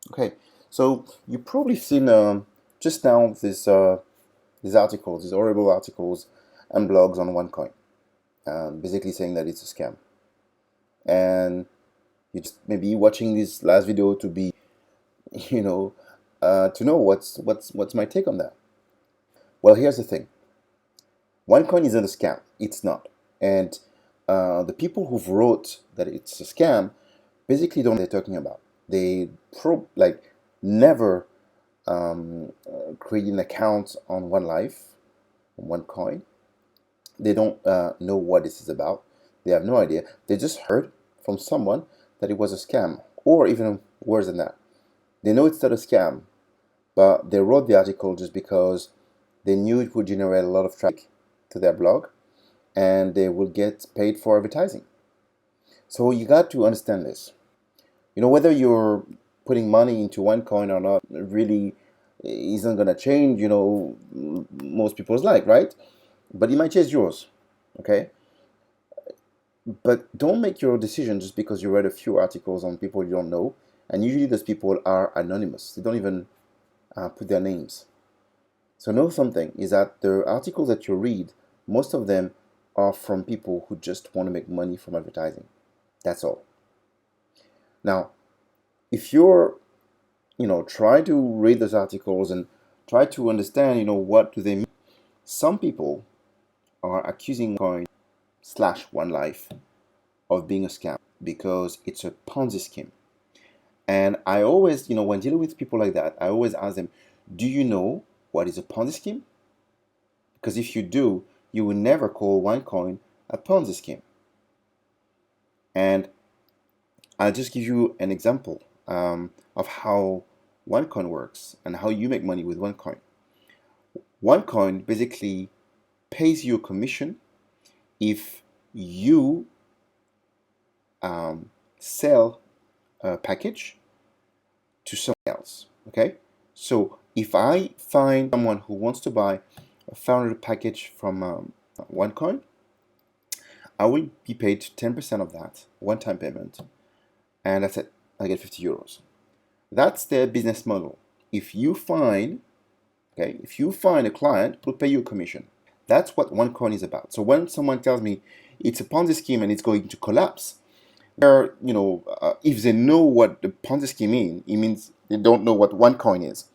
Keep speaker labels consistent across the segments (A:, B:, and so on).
A: Okay, so you've probably seen just now these articles, these horrible articles and blogs on OneCoin, basically saying that it's a scam. And you just maybe watching this last video to be, you know, to know what's my take on that. Well, here's the thing: OneCoin isn't a scam. It's not, and the people who've wrote that it's a scam basically don't know what they're talking about. They never create an account on OneLife, on OneCoin. They don't know what this is about. They have no idea. They just heard from someone that it was a scam, or even worse than that. They know it's not a scam, but they wrote the article just because they knew it would generate a lot of traffic to their blog and they will get paid for advertising. So you got to understand this. Whether you're putting money into OneCoin or not really isn't going to change, most people's life, right? But it might change yours, okay? But don't make your decision just because you read a few articles on people you don't know. And usually those people are anonymous. They don't even put their names. So know something is that the articles that you read, most of them are from people who just want to make money from advertising. That's all. Now, if you're, try to read those articles and try to understand, what do they mean. Some people are accusing Coin slash OneLife of being a scam because it's a Ponzi scheme. And I always, when dealing with people like that, I always ask them, do you know what is a Ponzi scheme? Because if you do, you will never call OneCoin a Ponzi scheme. And I'll just give you an example of how OneCoin works and how you make money with OneCoin. OneCoin basically pays you a commission if you sell a package to someone else. Okay, so if I find someone who wants to buy a $500 package from OneCoin, I will be paid 10% of that one-time payment, and that's it. I get 50 euros. That's their business model. If you find a client who'll pay you a commission, that's what OneCoin is about. So when someone tells me it's a Ponzi scheme and it's going to collapse, if they know what the Ponzi scheme it means they don't know what OneCoin is.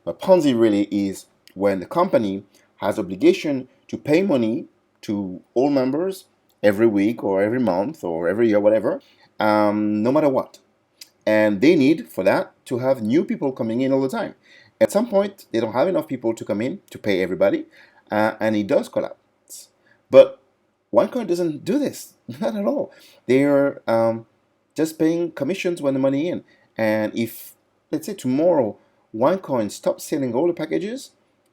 A: But Ponzi really is when the company has obligation to pay money to all members every week or every month or every year, whatever, no matter what. And they need for that to have new people coming in all the time. At some point, they don't have enough people to come in to pay everybody, and it does collapse. But OneCoin doesn't do this, not at all. They're just paying commissions when the money in. And if, let's say tomorrow, OneCoin stops selling all the packages,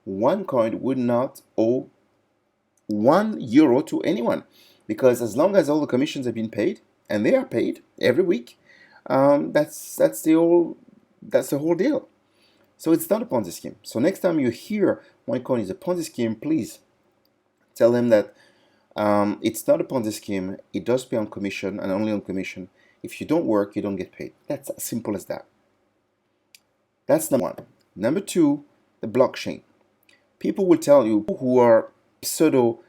A: OneCoin would not owe €1 to anyone, because as long as all the commissions have been paid, and they are paid every week, that's the whole deal. So it's not a Ponzi scheme. So next time you hear OneCoin is a Ponzi scheme, please tell them that it's not a Ponzi scheme. It does pay on commission and only on commission. If you don't work, you don't get paid. That's as simple as that. That's number one. Number two, the blockchain. People will tell you who are pseudo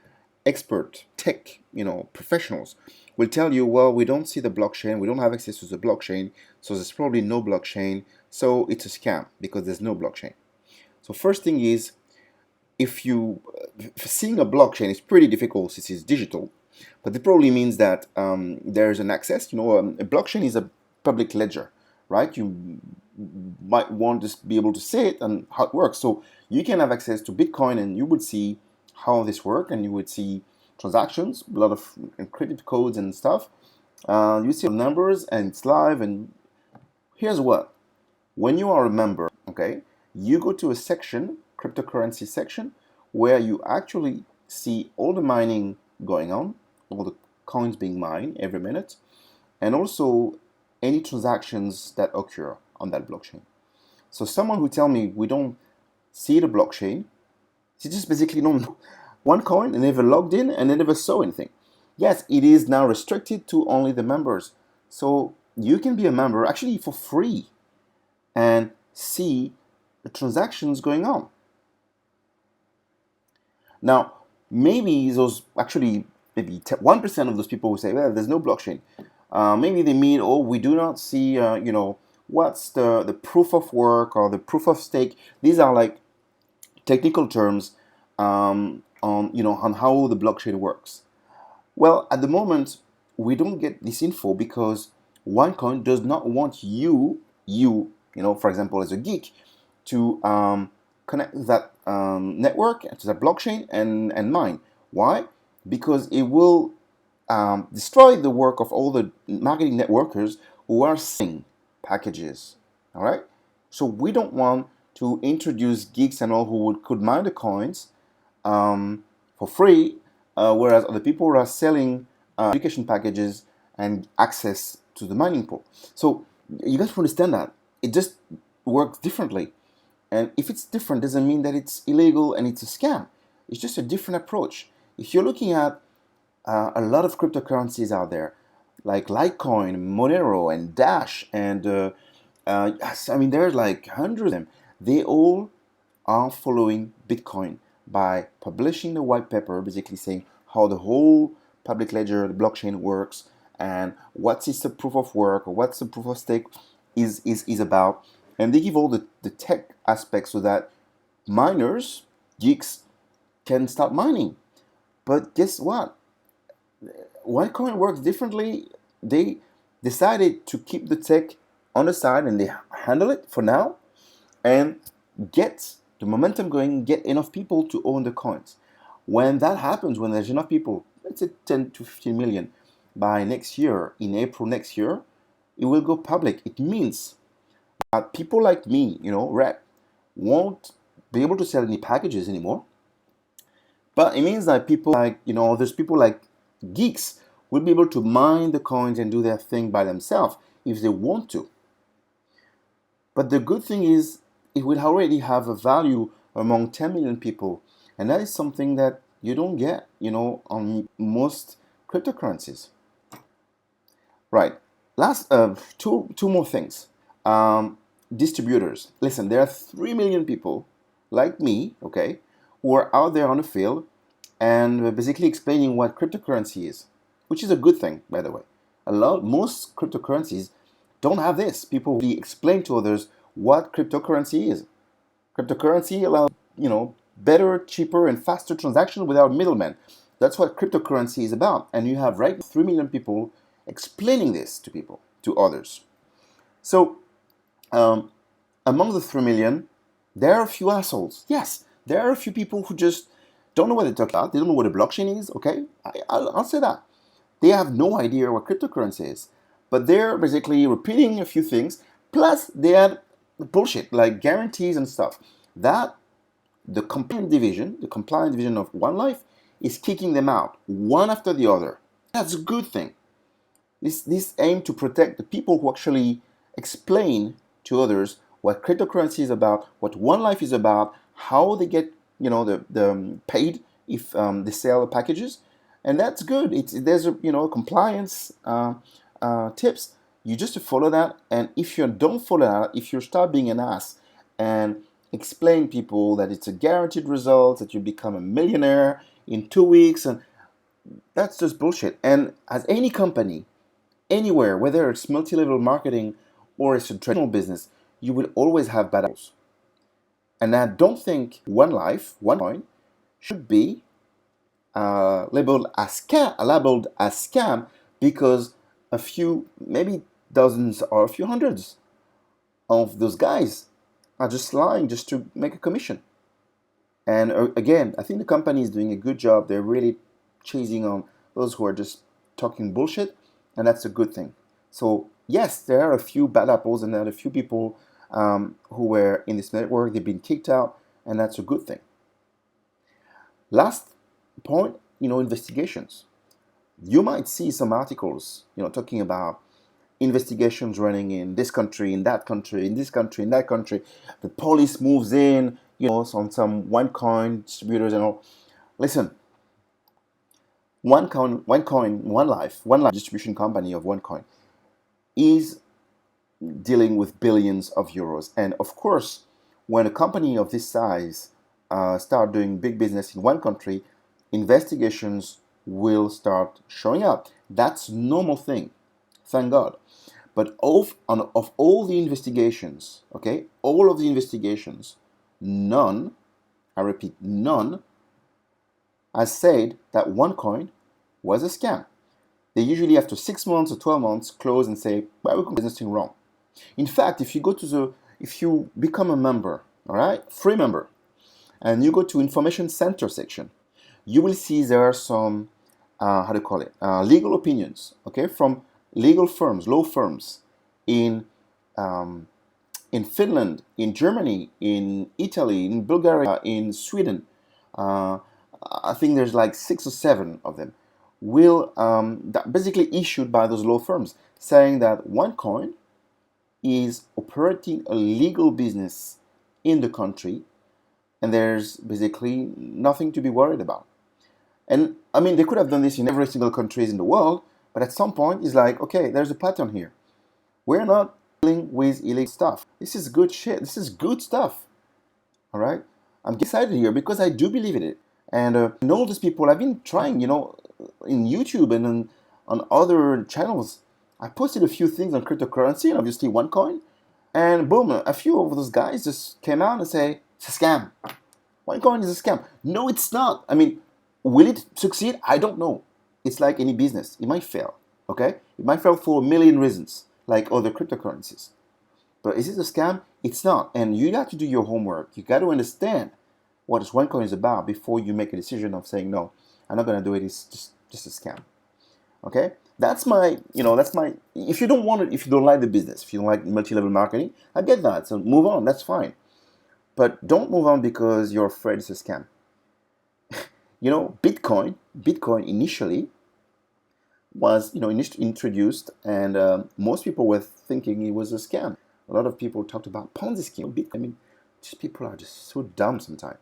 A: expert tech, professionals will tell you, well, we don't see the blockchain, we don't have access to the blockchain, so there's probably no blockchain, so it's a scam because there's no blockchain. So first thing is, if seeing a blockchain is pretty difficult since it's digital, but it probably means that there's an access. A blockchain is a public ledger, right? You might want to be able to see it and how it works. So you can have access to Bitcoin and you would see how this works, and you would see transactions, a lot of encrypted codes and stuff. You see numbers and it's live. And here's what: when you are a member, okay, you go to a section, cryptocurrency section, where you actually see all the mining going on, all the coins being mined every minute, and also any transactions that occur on that blockchain. So someone who tell me we don't see the blockchain, they just basically don't know OneCoin and never logged in and they never saw anything. Yes, it is now restricted to only the members. So you can be a member actually for free and see the transactions going on. Now, maybe those actually, maybe 1% of those people who say, well, there's no blockchain. Maybe they mean, oh, we do not see, what's the proof of work or the proof of stake. These are like technical terms on how the blockchain works. Well, at the moment, we don't get this info because OneCoin does not want for example, as a geek, to connect that network to the blockchain and mine. Why? Because it will destroy the work of all the marketing networkers who are selling packages. All right. So we don't want to introduce geeks and all who could mine the coins for free, whereas other people are selling education packages and access to the mining pool. So you guys understand that it just works differently. And if it's different, doesn't mean that it's illegal and it's a scam. It's just a different approach. If you're looking at a lot of cryptocurrencies out there, like Litecoin, Monero, and Dash, and there's like hundreds of them. They all are following Bitcoin by publishing the white paper, basically saying how the whole public ledger, the blockchain works, and what is the proof of work or what's the proof of stake is about. And they give all the tech aspects so that miners, geeks, can start mining. But guess what? OneCoin works differently. They decided to keep the tech on the side and they handle it for now and get the momentum going, get enough people to own the coins. When that happens, when there's enough people, let's say 10 to 15 million by next year, in April next year, it will go public. It means that people like me, Rep, won't be able to sell any packages anymore. But it means that people like, there's people like geeks will be able to mine the coins and do their thing by themselves if they want to. But the good thing is it will already have a value among 10 million people. And that is something that you don't get, on most cryptocurrencies. Right. Last two more things. Distributors. Listen, there are 3 million people like me, okay, who are out there on the field and basically explaining what cryptocurrency is, which is a good thing, by the way. Most cryptocurrencies don't have this. People really explain to others what cryptocurrency is. Cryptocurrency allows, better, cheaper, and faster transaction without middlemen. That's what cryptocurrency is about. And you have 3 million people explaining this to people, to others. So, among the 3 million, there are a few assholes. Yes, there are a few people who just don't know what they're talking about. They don't know what a blockchain is, okay? I'll say that. They have no idea what cryptocurrency is. But they're basically repeating a few things. Plus, they add bullshit, like guarantees and stuff. That, the compliant division of OneLife is kicking them out, one after the other. That's a good thing. This aim to protect the people who actually explain to others what cryptocurrency is about, what OneLife is about, how they get the paid if they sell packages, and that's good. There's a compliance tips. You just follow that, and if you don't follow that, if you start being an ass and explain people that it's a guaranteed result, that you become a millionaire in 2 weeks, and that's just bullshit. And as any company, anywhere, whether it's multi-level marketing or it's a traditional business, you will always have bad apples. And I don't think OneCoin, should be labeled as scam because a few, maybe dozens or a few hundreds of those guys are just lying just to make a commission. And again, I think the company is doing a good job. They're really chasing on those who are just talking bullshit, and that's a good thing. So yes, there are a few bad apples and there are a few people who were in this network. They've been kicked out, and that's a good thing. Last point, investigations. You might see some articles, talking about investigations running in this country, in that country, in this country, in that country. The police moves in, on some OneCoin distributors and all. Listen, OneCoin, OneLife distribution company of OneCoin is dealing with billions of euros. And of course, when a company of this size start doing big business in one country, investigations will start showing up. That's normal thing, thank God. But of all the investigations, okay, all of the investigations, none, I repeat, none, has said that OneCoin was a scam. They usually, after 6 months or 12 months, close and say, well, we can do nothing wrong. In fact, if you become a member, all right, free member, and you go to information center section, you will see there are some, how do you call it, legal opinions, okay, from legal firms, law firms um, in Finland, in Germany, in Italy, in Bulgaria, in Sweden. Uh, I think there's like 6 or 7 of them. Will that basically issued by those law firms saying that OneCoin is operating a legal business in the country, and there's basically nothing to be worried about. And I mean, they could have done this in every single country in the world, but at some point, it's like, okay, there's a pattern here. We're not dealing with illegal stuff. This is good shit. This is good stuff. All right? I'm excited here because I do believe in it. And all these people, I've been trying, in YouTube and on other channels. I posted a few things on cryptocurrency and obviously OneCoin. And boom, a few of those guys just came out and say, it's a scam. OneCoin is a scam. No, it's not. I mean, will it succeed? I don't know. It's like any business. It might fail. Okay? It might fail for a million reasons, like other cryptocurrencies. But is it a scam? It's not. And you got to do your homework. You got to understand what this OneCoin is about before you make a decision of saying, no, I'm not going to do it. It's just a scam. Okay? That's my, if you don't want it, if you don't like the business, if you don't like multi-level marketing, I get that. So move on. That's fine. But don't move on because you're afraid it's a scam. Bitcoin initially was, introduced, and most people were thinking it was a scam. A lot of people talked about Ponzi scheme. Bitcoin. I mean, just people are just so dumb sometimes.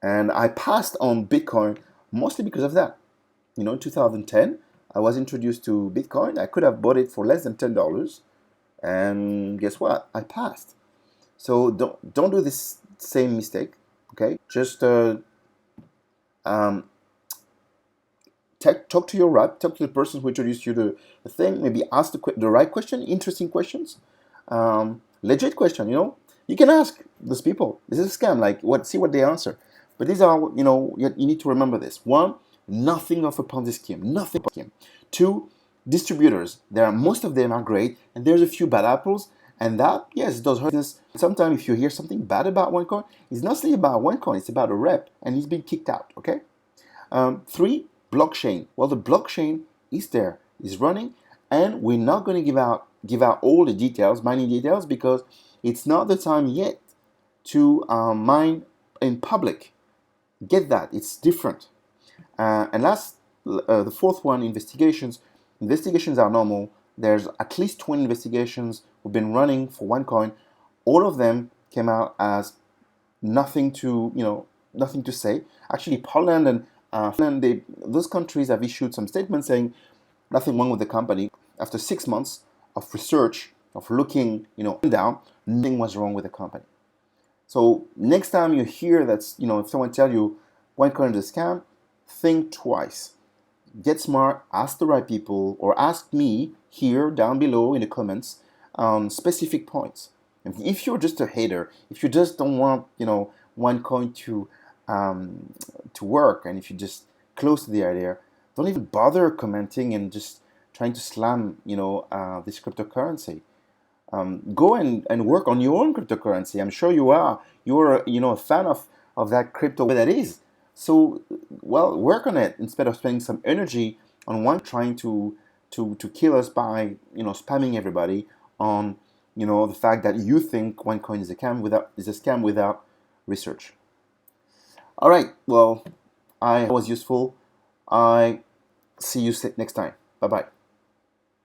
A: And I passed on Bitcoin mostly because of that. In 2010, I was introduced to Bitcoin. I could have bought it for less than $10, and guess what? I passed. So don't do this same mistake. Okay, just talk to your rep, talk to the person who introduced you to the thing. Maybe ask the right question, interesting questions, legit question. You can ask those people. This is a scam. Like what? See what they answer. But these are, you need to remember this. One, nothing of a Ponzi scheme. Nothing. Two, distributors. Most of them are great, and there's a few bad apples. And that, yes, it does hurt business. Sometimes if you hear something bad about OneCoin, it's not only about OneCoin, it's about a rep, and he's been kicked out, okay? 3, blockchain. Well, the blockchain is there, is running, and we're not going to give out all the details, mining details, because it's not the time yet to mine in public. Get that, it's different. And last, the fourth one, investigations. Investigations are normal. There's at least 20 investigations we've been running for OneCoin. All of them came out as nothing to say. Actually, Poland and Finland, those countries have issued some statements saying nothing wrong with the company. After 6 months of research, of looking, down, nothing was wrong with the company. So next time you hear that, if someone tells you OneCoin is a scam, think twice. Get smart, ask the right people, or ask me here down below in the comments on specific points. And if you're just a hater, if you just don't want, OneCoin to work, and if you're just close to the idea, don't even bother commenting and just trying to slam, this cryptocurrency. Go and work on your own cryptocurrency. I'm sure you are. You're, a fan of that crypto that is. So, work on it instead of spending some energy on one trying to kill us by, spamming everybody on, the fact that you think OneCoin is a scam without research. All right. Well, I was useful. I see you next time. Bye bye.